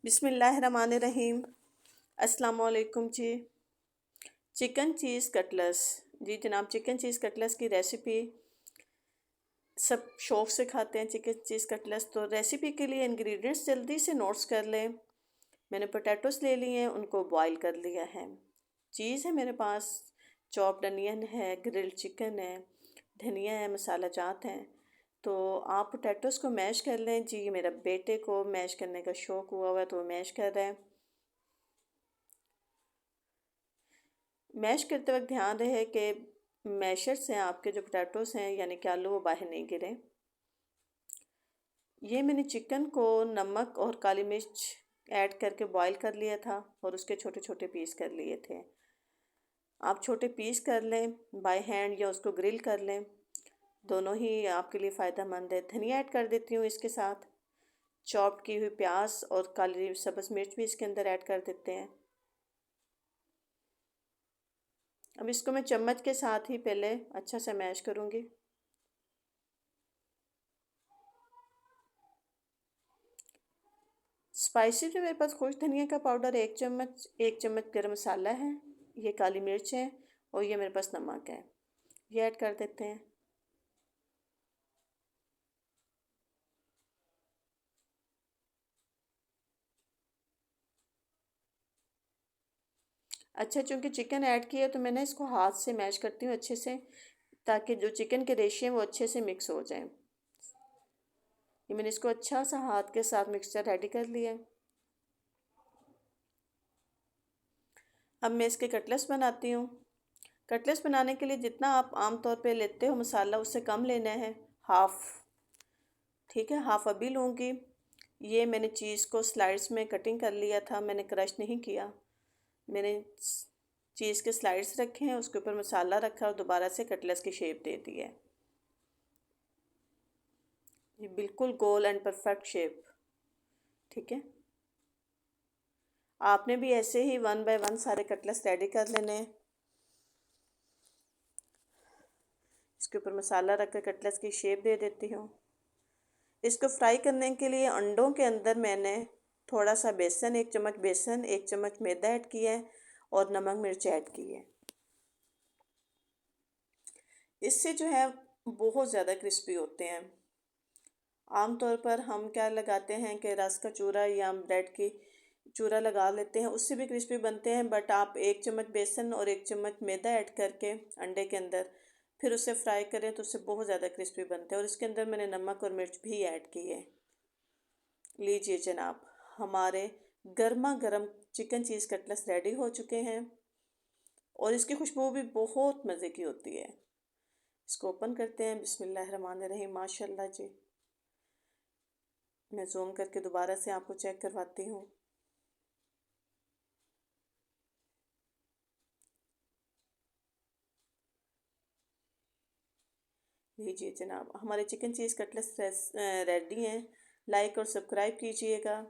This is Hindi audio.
बिस्मिल्लाहिर्रहमानिर्रहीम। अस्सलाम वालेकुम जी। चिकन चीज़ कटलेट्स, जी जनाब, चिकन चीज़ कटलेट्स की रेसिपी सब शौक़ से खाते हैं। चिकन चीज़ कटलेट्स तो रेसिपी के लिए इंग्रेडिएंट्स जल्दी से नोट्स कर लें। मैंने पोटैटोस ले लिए हैं, उनको बॉईल कर लिया है। चीज़ है मेरे पास, चॉप्ड अनियन है, ग्रिल्ड चिकन है, धनिया है, मसाला जात हैं। तो आप पोटैटोस को मैश कर लें। जी मेरा बेटे को मैश करने का शौक़ हुआ है तो वो मैश कर रहा है। मैश करते वक्त ध्यान रहे कि मैशर से आपके जो पोटैटोस हैं यानी कि आलू वो बाहर नहीं गिरे। ये मैंने चिकन को नमक और काली मिर्च ऐड करके बॉईल कर लिया था और उसके छोटे छोटे पीस कर लिए थे। आप छोटे पीस कर लें बाय हैंड या उसको ग्रिल कर लें, दोनों ही आपके लिए फ़ायदेमंद है। धनिया ऐड कर देती हूँ इसके साथ, चॉप की हुई प्याज और काली सब्ज़ मिर्च भी इसके अंदर ऐड कर देते हैं। अब इसको मैं चम्मच के साथ ही पहले अच्छा से मैश करूँगी। स्पाइसी में मेरे पास खुश धनिया का पाउडर 1 चम्मच, 1 चम्मच गरम मसाला है, ये काली मिर्च है और ये मेरे पास नमक है, ये ऐड कर देते हैं। अच्छा, चूँकि चिकन ऐड किया तो मैंने इसको हाथ से मैश करती हूँ अच्छे से, ताकि जो चिकन के रेशे हैं वो अच्छे से मिक्स हो जाएं। ये मैंने इसको अच्छा सा हाथ के साथ मिक्सचर रेडी कर लिया है। अब मैं इसके कटलेट्स बनाती हूँ। कटलेट्स बनाने के लिए जितना आप आम तौर पे लेते हो मसाला उससे कम लेना है, हाफ़। ठीक है, हाफ़ अभी लूँगी। ये मैंने चीज़ को स्लाइड्स में कटिंग कर लिया था, मैंने क्रश नहीं किया। मैंने चीज़ के स्लाइड्स रखे हैं, उसके ऊपर मसाला रखा और दोबारा से कटलेट्स की शेप दे दी है। ये बिल्कुल गोल एंड परफेक्ट शेप। ठीक है, आपने भी ऐसे ही 1 बाय 1 सारे कटलेट्स रेडी कर लेने हैं। इसके ऊपर मसाला रख कर कटलेट्स की शेप दे देती हूँ। इसको फ्राई करने के लिए अंडों के अंदर मैंने थोड़ा सा बेसन, 1 चम्मच बेसन, 1 चम्मच मैदा ऐड किया है और नमक मिर्च ऐड की है। इससे जो है बहुत ज़्यादा क्रिस्पी होते हैं। आमतौर पर हम क्या लगाते हैं कि रस का चूरा या ब्रेड की चूरा लगा लेते हैं, उससे भी क्रिस्पी बनते हैं। बट आप 1 चम्मच बेसन और 1 चम्मच मैदा ऐड करके अंडे के अंदर फिर उसे फ्राई करें तो उससे बहुत ज़्यादा क्रिस्पी बनते हैं। और इसके अंदर मैंने नमक और मिर्च भी ऐड की है। लीजिए जनाब, हमारे गर्मा गर्म चिकन चीज़ कटलेट्स रेडी हो चुके हैं और इसकी खुशबू भी बहुत मज़े की होती है। इसको ओपन करते हैं। बिस्मिल्लाहिर्रहमानिर्रहीम। माशाल्लाह जी। मैं जूम करके दोबारा से आपको चेक करवाती हूँ। लीजिए जनाब, हमारे चिकन चीज़ कटलेट्स रेडी हैं। लाइक और सब्सक्राइब कीजिएगा।